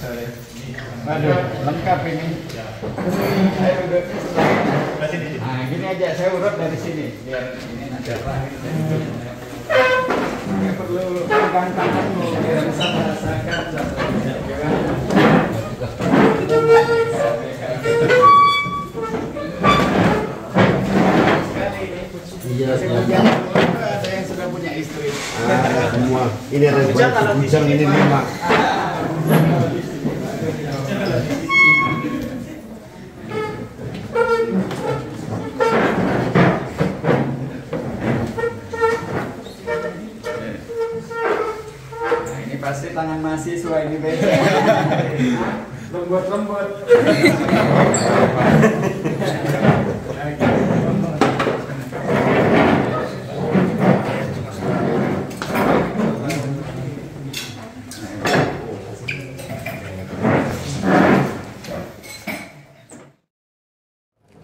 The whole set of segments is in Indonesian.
Waduh, lengkap ini. Saya duduk. Nah, gini aja, saya urut dari sini biar ini nanti nggak perlu pegang tanganmu biar bisa merasakan. Iya, ada yang sudah punya istri. Semua. Ini ada bujang ini 5. Pasti tangan mahasiswa ini beda. Lembut-lembut.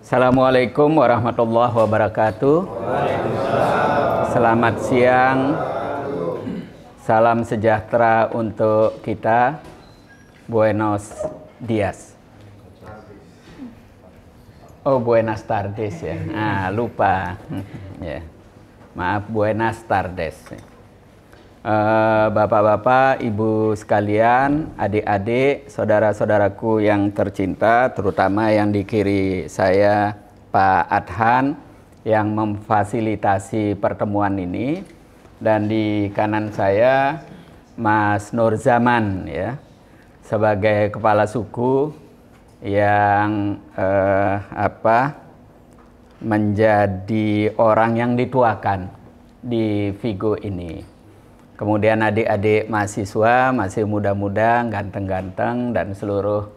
Assalamualaikum warahmatullahi wabarakatuh. Selamat siang. Salam sejahtera untuk kita. Buenos dias. Oh, buenas tardes ya. Ah, lupa. Ya. Maaf, buenas tardes. Bapak-bapak, ibu sekalian, adik-adik, saudara-saudaraku yang tercinta, terutama yang di kiri saya, Pak Adhan, yang memfasilitasi pertemuan ini. Dan di kanan saya Mas Nur Zaman ya, sebagai kepala suku yang menjadi orang yang dituakan di Vigo ini. Kemudian adik-adik mahasiswa masih muda-muda, ganteng-ganteng, dan seluruh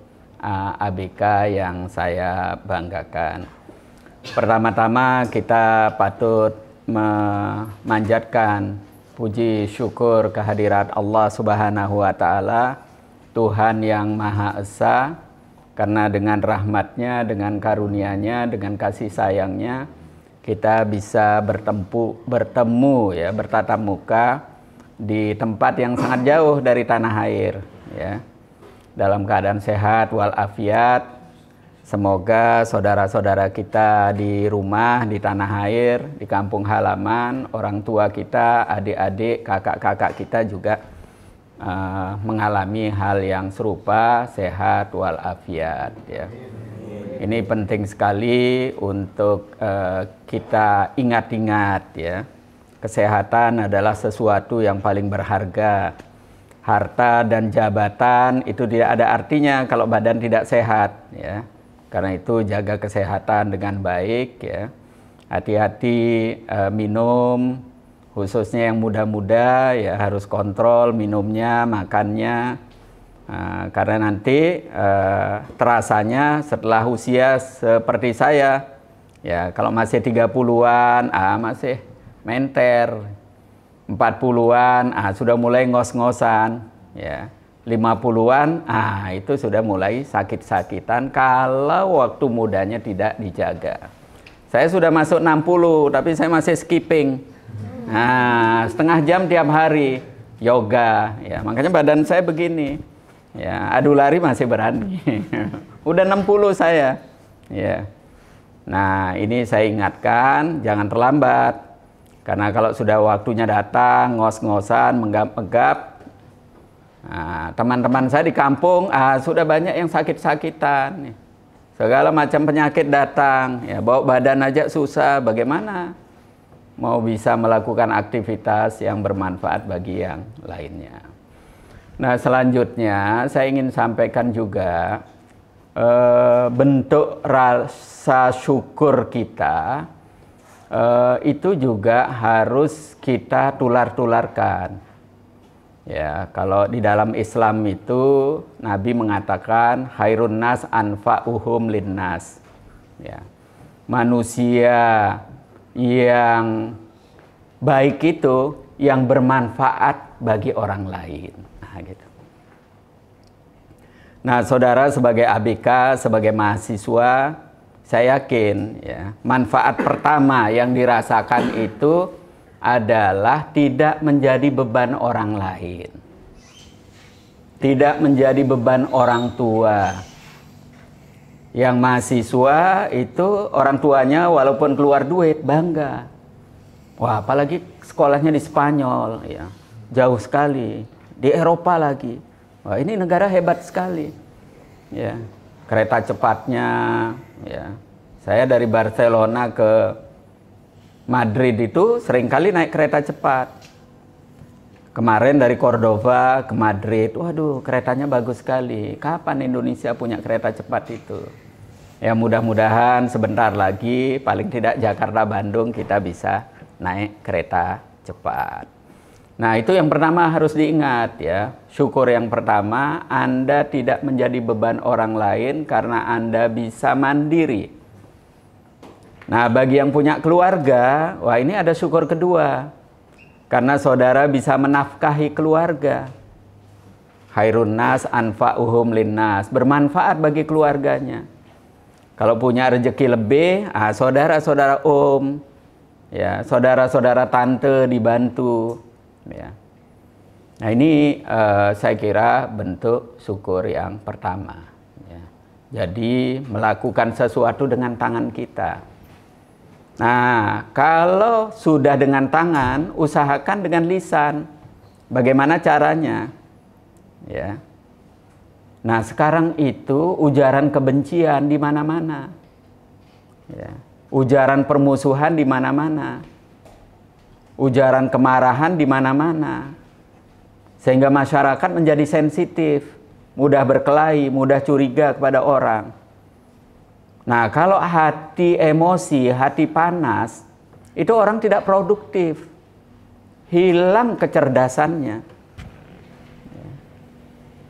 ABK yang saya banggakan. Pertama-tama kita patut memanjatkan puji syukur kehadirat Allah Subhanahu wa Ta'ala, Tuhan yang Maha Esa, karena dengan rahmatnya, dengan karunia-Nya, dengan kasih sayangnya, kita bisa bertemu ya, bertatap muka di tempat yang sangat jauh dari tanah air ya, dalam keadaan sehat walafiat. Semoga saudara-saudara kita di rumah, di tanah air, di kampung halaman, orang tua kita, adik-adik, kakak-kakak kita juga mengalami hal yang serupa, sehat walafiat ya. Ini penting sekali untuk kita ingat-ingat ya. Kesehatan adalah sesuatu yang paling berharga. Harta dan jabatan itu tidak ada artinya kalau badan tidak sehat ya. Karena itu jaga kesehatan dengan baik ya. Hati-hati minum, khususnya yang muda-muda ya, harus kontrol minumnya, makannya. Karena nanti terasanya setelah usia seperti saya ya, kalau masih 30-an masih menter, 40-an sudah mulai ngos-ngosan ya. 50-an, itu sudah mulai sakit-sakitan kalau waktu mudanya tidak dijaga. Saya sudah masuk 60, tapi saya masih skipping. Setengah jam tiap hari yoga, ya makanya badan saya begini. Ya, adu lari masih berani. Udah 60 saya. Ya. Nah, ini saya ingatkan, jangan terlambat. Karena kalau sudah waktunya datang, ngos-ngosan, menggap-menggap, teman-teman saya di kampung sudah banyak yang sakit-sakitan, segala macam penyakit datang, ya bawa badan aja susah, bagaimana mau bisa melakukan aktivitas yang bermanfaat bagi yang lainnya. Nah, selanjutnya saya ingin sampaikan juga bentuk rasa syukur kita itu juga harus kita tular-tularkan. Ya, kalau di dalam Islam itu Nabi mengatakan khairun nas anfa'uhum linnas. Ya. Manusia yang baik itu yang bermanfaat bagi orang lain. Gitu. Nah, saudara sebagai ABK, sebagai mahasiswa, saya yakin ya, manfaat pertama yang dirasakan itu adalah tidak menjadi beban orang lain. tidak menjadi beban orang tua. Yang mahasiswa itu orang tuanya walaupun keluar duit bangga. Wah, apalagi sekolahnya di Spanyol, ya, jauh sekali, di Eropa lagi. Wah, ini negara hebat sekali, ya, kereta cepatnya, ya. Saya dari Barcelona ke Madrid itu seringkali naik kereta cepat. Kemarin dari Cordova ke Madrid, waduh, keretanya bagus sekali. Kapan Indonesia punya kereta cepat itu? Ya, mudah-mudahan sebentar lagi, paling tidak Jakarta-Bandung kita bisa naik kereta cepat. Nah, itu yang pertama harus diingat, ya. Syukur yang pertama, Anda tidak menjadi beban orang lain karena Anda bisa mandiri. Nah, bagi yang punya keluarga, wah, ini ada syukur kedua. Karena saudara bisa menafkahi keluarga. Khairun nas anfa'uhum linnas, bermanfaat bagi keluarganya. Kalau punya rezeki lebih, saudara-saudara ya, saudara-saudara tante dibantu, ya. Nah, ini saya kira bentuk syukur yang pertama, ya. Jadi melakukan sesuatu dengan tangan kita. Nah, kalau sudah dengan tangan, usahakan dengan lisan. Bagaimana caranya? Ya. Nah, sekarang itu ujaran kebencian di mana-mana. Ya. Ujaran permusuhan di mana-mana. Ujaran kemarahan di mana-mana. Sehingga masyarakat menjadi sensitif, mudah berkelahi, mudah curiga kepada orang. Nah, kalau hati emosi, hati panas, itu orang tidak produktif. Hilang kecerdasannya.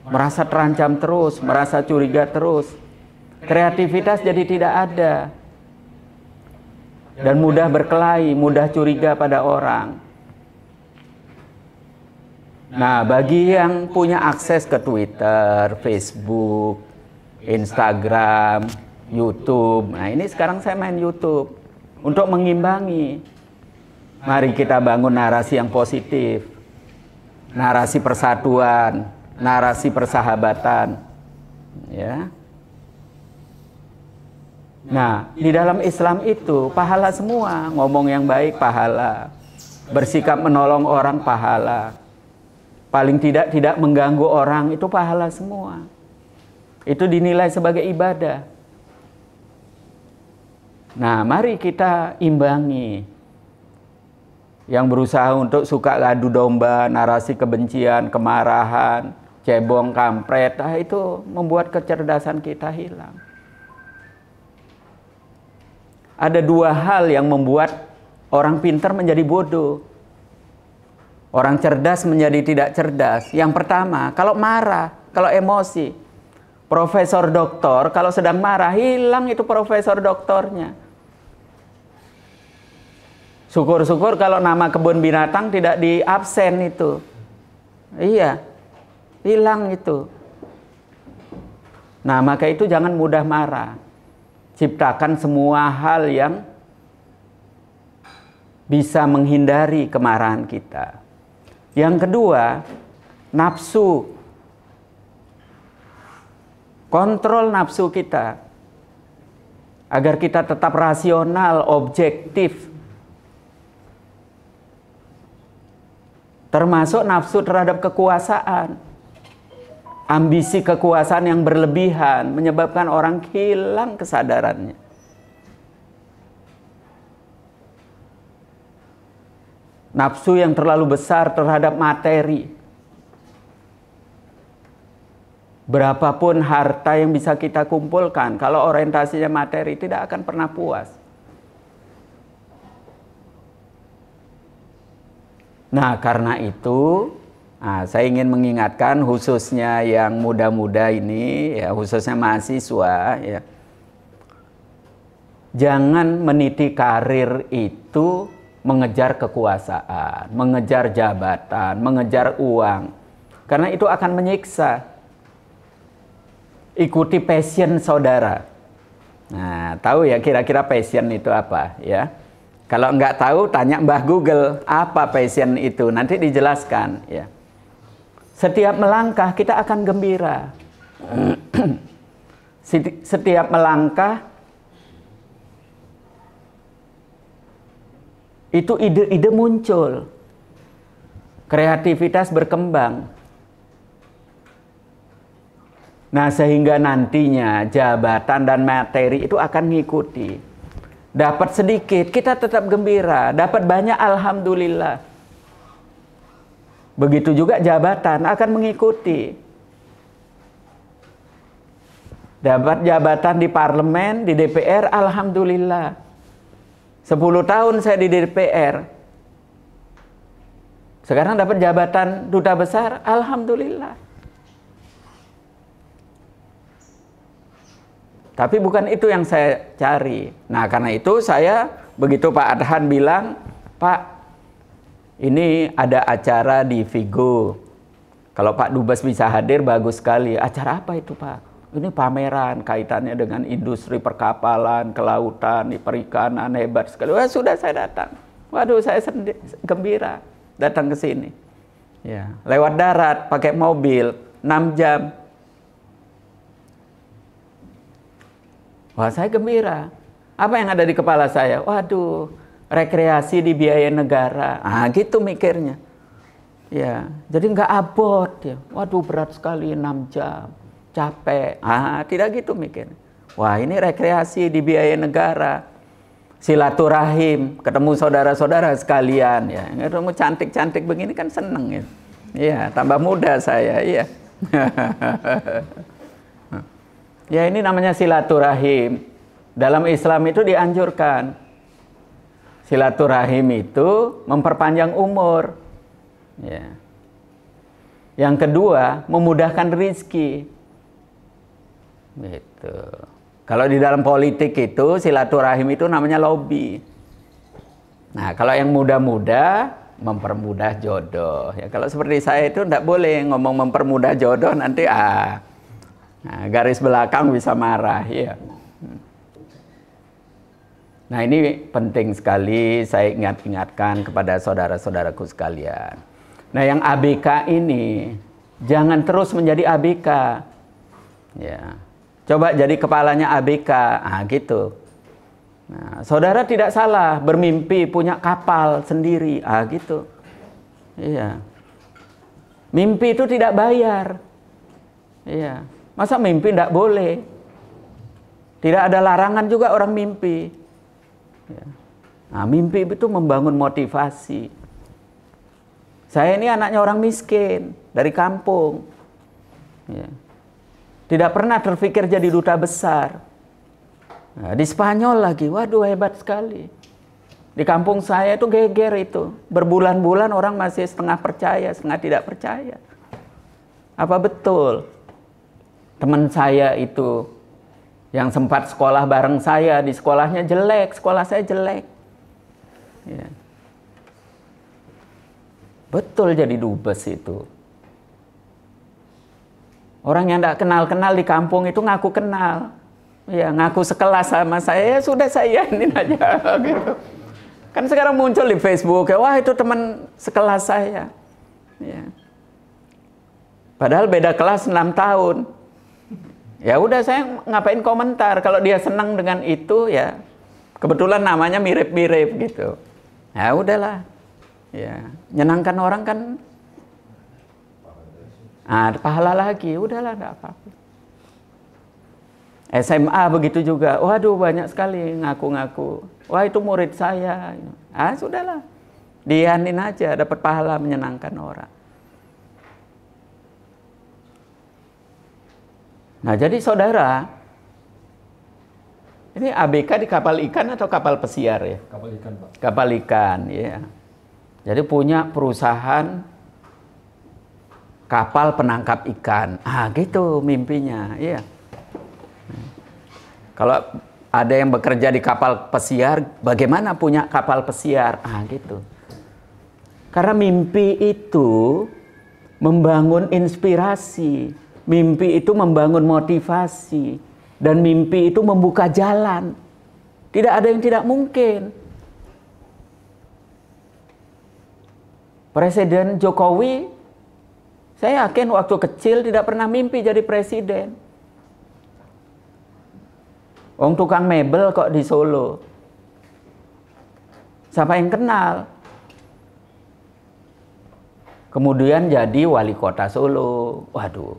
Merasa terancam terus, merasa curiga terus. Kreativitas jadi tidak ada. Dan mudah berkelahi, mudah curiga pada orang. Nah, bagi yang punya akses ke Twitter, Facebook, Instagram, YouTube. Nah, ini sekarang saya main YouTube untuk mengimbangi. Mari kita bangun narasi yang positif. Narasi persatuan, narasi persahabatan. Ya. Nah, di dalam Islam itu pahala semua. Ngomong yang baik pahala. Bersikap menolong orang pahala. Paling tidak mengganggu orang itu pahala semua. Itu dinilai sebagai ibadah. Nah, mari kita imbangi. Yang berusaha untuk suka adu domba, narasi kebencian, kemarahan, cebong, kampret, itu membuat kecerdasan kita hilang. Ada dua hal yang membuat orang pintar menjadi bodoh. Orang cerdas menjadi tidak cerdas. Yang pertama, kalau marah, kalau emosi. Profesor doktor kalau sedang marah, hilang itu profesor doktornya. Syukur-syukur kalau nama kebun binatang tidak di absen itu. Iya, hilang itu. Nah, maka itu jangan mudah marah. Ciptakan semua hal yang bisa menghindari kemarahan kita. Yang kedua, nafsu. Kontrol nafsu kita. Agar kita tetap rasional, objektif. Termasuk nafsu terhadap kekuasaan. Ambisi kekuasaan yang berlebihan menyebabkan orang hilang kesadarannya. Nafsu yang terlalu besar terhadap materi. Berapapun harta yang bisa kita kumpulkan, kalau orientasinya materi tidak akan pernah puas. Nah, karena itu, saya ingin mengingatkan khususnya yang muda-muda ini, ya, khususnya mahasiswa, ya, jangan meniti karir itu mengejar kekuasaan, mengejar jabatan, mengejar uang, karena itu akan menyiksa. Ikuti passion saudara. Nah, tahu ya kira-kira passion itu apa, ya? Kalau nggak tahu, tanya Mbah Google, apa passion itu? Nanti dijelaskan, ya. Setiap melangkah kita akan gembira. Setiap melangkah itu ide-ide muncul. Kreativitas berkembang. Nah, sehingga nantinya jabatan dan materi itu akan mengikuti. Dapat sedikit, kita tetap gembira. Dapat banyak, alhamdulillah. Begitu juga jabatan akan mengikuti. Dapat jabatan di parlemen, di DPR, alhamdulillah. 10 tahun saya di DPR. Sekarang dapat jabatan duta besar, alhamdulillah. Tapi bukan itu yang saya cari. Nah, karena itu saya, begitu Pak Adhan bilang, Pak, ini ada acara di Vigo. Kalau Pak Dubes bisa hadir, bagus sekali. Acara apa itu, Pak? Ini pameran, kaitannya dengan industri perkapalan, kelautan, perikanan, hebat sekali. Wah, sudah saya datang. Waduh, saya gembira datang ke sini. Ya, lewat darat, pakai mobil, 6 jam. Wah, saya gembira. Apa yang ada di kepala saya? Waduh, rekreasi dibiayai negara. Ah, gitu mikirnya. Ya, jadi nggak abot ya. Waduh, berat sekali 6 jam. Capek. Ah, tidak gitu mikir. Wah, ini rekreasi dibiayai negara. Silaturahim, ketemu saudara-saudara sekalian ya. Ketemu cantik-cantik begini kan seneng ya. Iya, tambah muda saya, iya. Ya, ini namanya silaturahim. Dalam Islam itu dianjurkan. Silaturahim itu memperpanjang umur. Ya. Yang kedua, memudahkan rizki. Gitu. Kalau di dalam politik itu silaturahim itu namanya lobby. Nah, kalau yang muda-muda mempermudah jodoh. Ya, kalau seperti saya itu tidak boleh ngomong mempermudah jodoh nanti garis belakang bisa marah ya. Nah, ini penting sekali saya ingatkan kepada saudara-saudaraku sekalian. Nah, yang ABK ini jangan terus menjadi ABK. Ya. Coba jadi kepalanya ABK, gitu. Nah, saudara tidak salah bermimpi punya kapal sendiri, gitu. Iya. Mimpi itu tidak bayar. Iya. Masa mimpi tidak boleh? Tidak ada larangan juga orang mimpi. Ya. Nah, mimpi itu membangun motivasi. Saya ini anaknya orang miskin dari kampung. Ya. Tidak pernah terpikir jadi duta besar. Nah, di Spanyol lagi, waduh hebat sekali. Di kampung saya itu geger itu. Berbulan-bulan orang masih setengah percaya, setengah tidak percaya. Apa betul? Teman saya itu, yang sempat sekolah bareng saya, di sekolahnya jelek, sekolah saya jelek. Ya. Betul jadi dubes itu. Orang yang tidak kenal-kenal di kampung itu ngaku kenal. Ya, ngaku sekelas sama saya, ya sudah saya ini aja. Gitu. Kan sekarang muncul di Facebook, ya, wah itu teman sekelas saya. Ya. Padahal beda kelas 6 tahun. Ya udah saya ngapain komentar. Kalau dia senang dengan itu, ya kebetulan namanya mirip-mirip gitu. Ya udahlah. Ya, nyenangkan orang kan. Pahala lagi, udahlah enggak apa-apa. SMA begitu juga, waduh banyak sekali ngaku-ngaku. Wah itu murid saya. Sudahlah, dianin aja, dapat pahala menyenangkan orang. Nah jadi saudara, ini ABK di kapal ikan atau kapal pesiar ya? Kapal ikan, Pak. Kapal ikan, ya. Jadi punya perusahaan kapal penangkap ikan. Gitu mimpinya, iya. Kalau ada yang bekerja di kapal pesiar, bagaimana punya kapal pesiar? Gitu. Karena mimpi itu membangun inspirasi, mimpi itu membangun motivasi, dan mimpi itu membuka jalan. Tidak ada yang tidak mungkin. Presiden Jokowi Saya yakin waktu kecil tidak pernah mimpi jadi presiden. Wong tukang mebel kok di Solo. Siapa yang kenal? Kemudian jadi wali kota Solo. Waduh,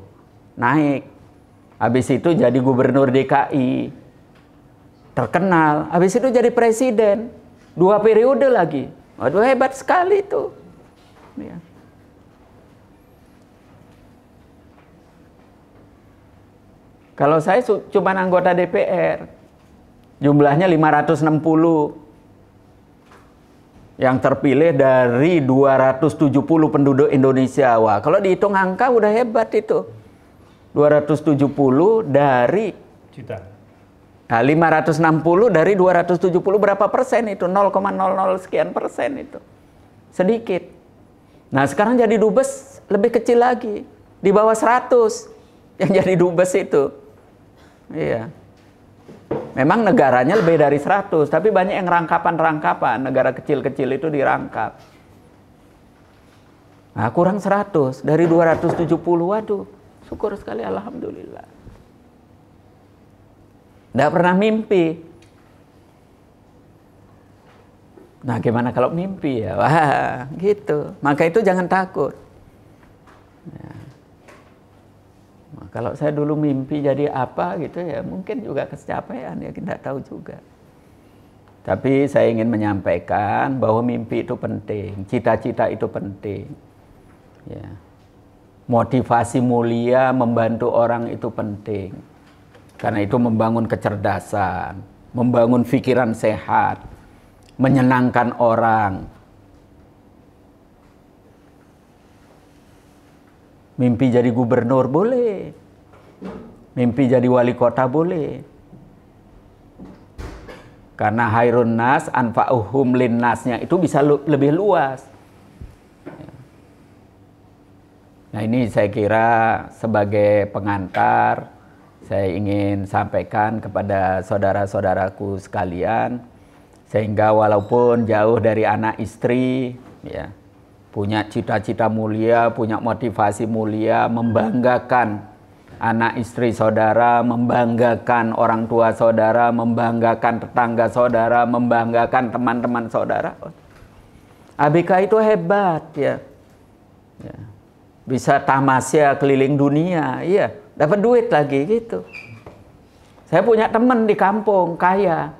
naik. Habis itu jadi gubernur DKI. Terkenal. Habis itu jadi presiden. 2 periode lagi. Waduh, hebat sekali itu. Ya. Kalau saya cuma anggota DPR, jumlahnya 560. Yang terpilih dari 270 penduduk Indonesia. Wah, kalau dihitung angka udah hebat itu. 270 dari Juta. Nah, 560 dari 270 berapa persen itu? 0,00 sekian persen itu. Sedikit. Nah, sekarang jadi dubes lebih kecil lagi. Di bawah 100 yang jadi dubes itu. Iya. Memang negaranya lebih dari 100, tapi banyak yang rangkapan-rangkapan. Negara kecil-kecil itu dirangkap. Nah, kurang 100 dari 270. Waduh, syukur sekali, alhamdulillah. Nggak pernah mimpi. Nah, gimana kalau mimpi ya? Wah, gitu. Maka itu jangan takut. Ya. Nah, kalau saya dulu mimpi jadi apa gitu ya, mungkin juga kecapean ya, kita tahu juga. Tapi saya ingin menyampaikan bahwa mimpi itu penting, cita-cita itu penting. Ya. Motivasi mulia membantu orang itu penting. Karena itu membangun kecerdasan, membangun pikiran sehat, menyenangkan orang. Mimpi jadi gubernur boleh. Mimpi jadi wali kota boleh. Karena hairun nas anfa'uhum linnasnya itu bisa lebih luas. Nah, ini saya kira sebagai pengantar, saya ingin sampaikan kepada saudara-saudaraku sekalian, sehingga walaupun jauh dari anak istri, ya, punya cita-cita mulia, punya motivasi mulia, membanggakan anak istri saudara, membanggakan orang tua saudara, membanggakan tetangga saudara, membanggakan teman-teman saudara. ABK itu hebat, ya. Ya. Bisa tamasya keliling dunia, iya. Dapat duit lagi gitu. Saya punya teman di kampung kaya.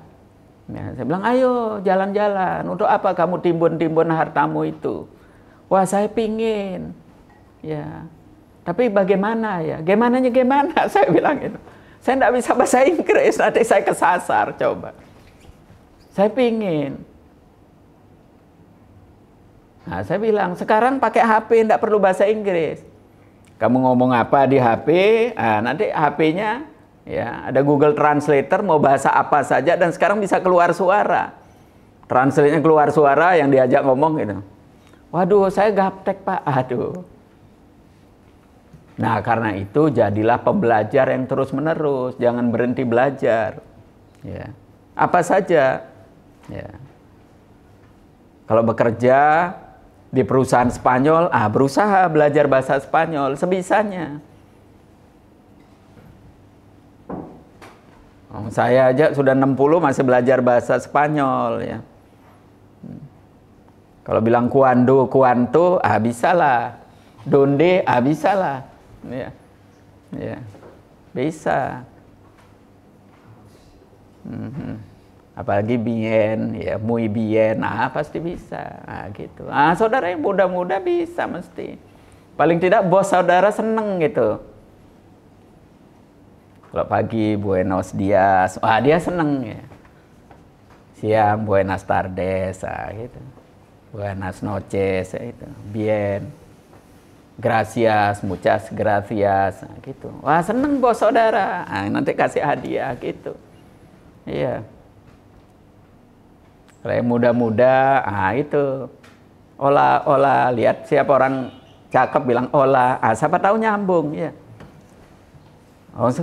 Ya, saya bilang, ayo jalan-jalan. Untuk apa kamu timbun-timbun hartamu itu? Wah, saya pingin. Ya. Tapi bagaimana ya? Gimana? Saya bilang itu. Saya tidak bisa bahasa Inggris, nanti saya kesasar, coba. Saya pingin. Nah, saya bilang, sekarang pakai HP, tidak perlu bahasa Inggris. Kamu ngomong apa di HP, nanti HP-nya ya ada Google Translator, mau bahasa apa saja, dan sekarang bisa keluar suara. Translate-nya keluar suara, yang diajak ngomong gitu. Waduh, saya gaptek Pak, aduh. Nah, karena itu jadilah pembelajar yang terus-menerus, jangan berhenti belajar. Ya. Apa saja. Ya. Kalau bekerja di perusahaan Spanyol, berusaha belajar bahasa Spanyol sebisanya. Saya aja sudah 60 masih belajar bahasa Spanyol ya. Kalau bilang cuando, cuanto, bisalah. Donde, bisalah. Ya. Ya. Bisa. Apalagi bien, ya muy bien, pasti bisa, gitu. Saudara yang muda-muda bisa mesti. Paling tidak bos saudara seneng gitu. Kalau pagi buenos dias, dia seneng ya. Siang buenas tardes, gitu. Buenas noches, itu. Bien. Gracias, muchas gracias, gitu. Wah, seneng bos saudara. Nanti kasih hadiah gitu. Iya. Kalau yang muda-muda, itu olah, lihat siapa orang cakep bilang olah, siapa tahu nyambung, ya.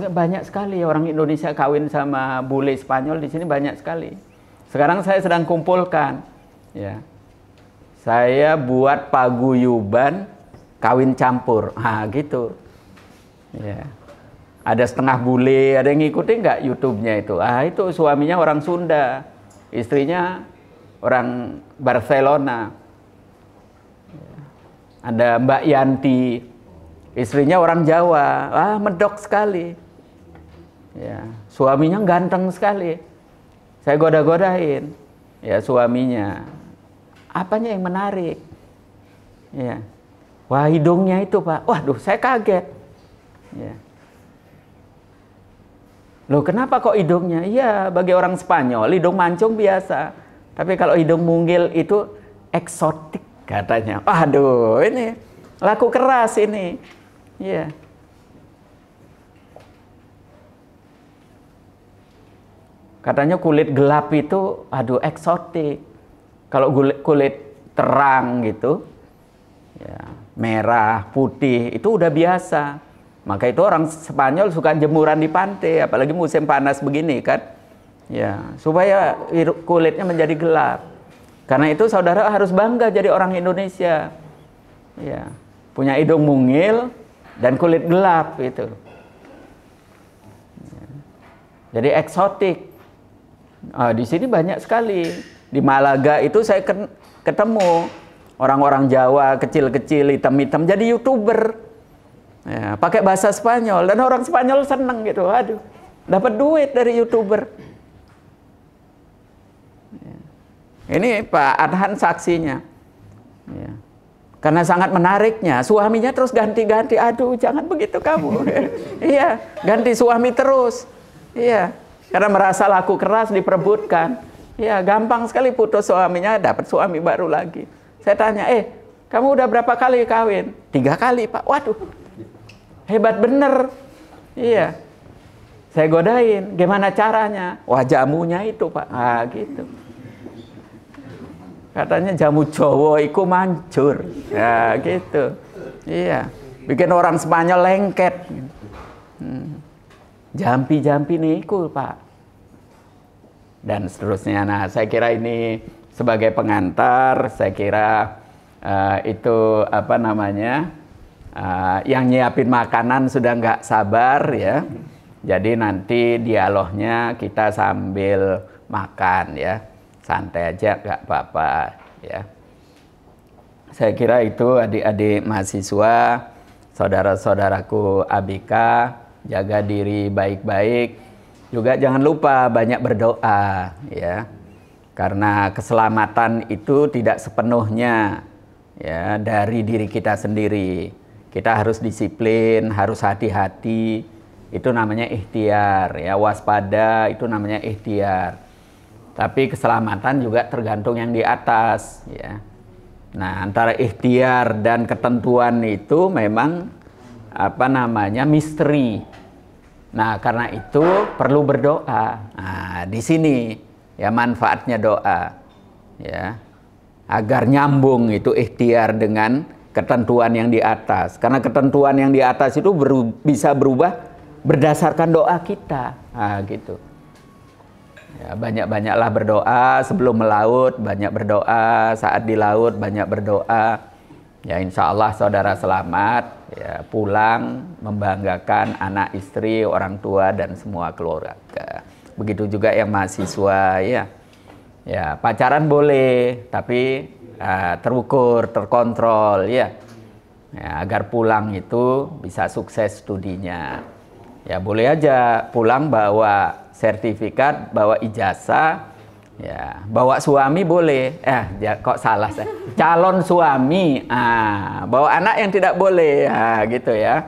Banyak sekali orang Indonesia kawin sama bule Spanyol di sini, banyak sekali. Sekarang saya sedang kumpulkan, ya. Saya buat paguyuban kawin campur, gitu. Ya. Ada setengah bule, ada yang ngikutin nggak YouTube-nya itu? Itu suaminya orang Sunda, istrinya orang Barcelona. Ada Mbak Yanti, istrinya orang Jawa, medok sekali. Ya, suaminya ganteng sekali. Saya goda-godain, ya suaminya. Apanya yang menarik? Ya, wah hidungnya itu Pak, waduh saya kaget. Ya. Loh kenapa kok hidungnya? Iya, bagi orang Spanyol hidung mancung biasa. Tapi kalau hidung mungil itu eksotik katanya. Aduh, ini laku keras ini. Iya. Katanya kulit gelap itu aduh eksotik. Kalau kulit terang gitu, ya, merah, putih itu udah biasa. Maka itu orang Spanyol suka jemuran di pantai, apalagi musim panas begini kan. Ya, supaya kulitnya menjadi gelap. Karena itu saudara harus bangga jadi orang Indonesia. Ya, punya hidung mungil dan kulit gelap itu. Ya. Jadi eksotik. Di sini banyak sekali. Di Malaga itu saya ketemu orang-orang Jawa kecil-kecil, hitam-hitam jadi YouTuber. Ya, pakai bahasa Spanyol dan orang Spanyol seneng gitu. Aduh, dapat duit dari YouTuber. Ya. Ini Pak Adhan saksinya. Ya. Karena sangat menariknya, suaminya terus ganti-ganti. Aduh, jangan begitu kamu. Iya, ganti suami terus. Iya, karena merasa laku keras diperebutkan. Ya, gampang sekali putus suaminya, dapat suami baru lagi. Saya tanya, kamu udah berapa kali kawin? 3 kali, Pak. Waduh, hebat bener. Iya. Saya godain, gimana caranya? Wah, jamunya itu, Pak. Gitu. Katanya jamu Jawa iku mancur. Ya, gitu. Iya. Bikin orang Spanyol lengket. Jampi-jampi niku, Pak. Dan seterusnya. Nah, saya kira ini sebagai pengantar, saya kira itu apa namanya, yang nyiapin makanan sudah nggak sabar ya. Jadi nanti dialognya kita sambil makan ya, santai aja nggak apa-apa ya. Saya kira itu adik-adik mahasiswa, saudara-saudaraku ABK, jaga diri baik-baik. Juga jangan lupa banyak berdoa ya. Karena keselamatan itu tidak sepenuhnya ya dari diri kita sendiri. Kita harus disiplin, harus hati-hati. Itu namanya ikhtiar ya, waspada itu namanya ikhtiar. Tapi keselamatan juga tergantung yang di atas ya. Nah, antara ikhtiar dan ketentuan itu memang apa namanya misteri. Nah, karena itu perlu berdoa. Nah, di sini ya manfaatnya doa. Ya. Agar nyambung itu ikhtiar dengan ketentuan yang di atas. Karena ketentuan yang di atas itu bisa berubah berdasarkan doa kita. Nah, gitu. Ya, banyak-banyaklah berdoa sebelum melaut, banyak berdoa saat di laut, banyak berdoa. Ya, insya Allah saudara selamat, ya, pulang membanggakan anak, istri, orang tua dan semua keluarga. Begitu juga yang mahasiswa ya. Ya, pacaran boleh, tapi terukur, terkontrol ya. Ya, agar pulang itu bisa sukses studinya. Ya, boleh aja pulang bawa sertifikat, bawa ijazah. Ya, bawa suami boleh. Kok salah saya. Calon suami, bawa anak yang tidak boleh, gitu ya.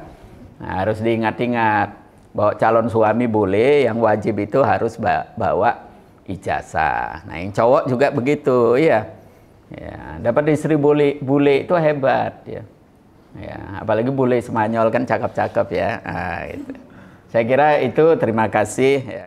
Nah, harus diingat-ingat. Bawa calon suami boleh, yang wajib itu harus bawa ijazah. Nah, yang cowok juga begitu, ya. Ya, dapat istri bule itu hebat, ya. Ya, apalagi bule Spanyol kan cakep-cakep ya. Itu. Saya kira itu, terima kasih. Ya.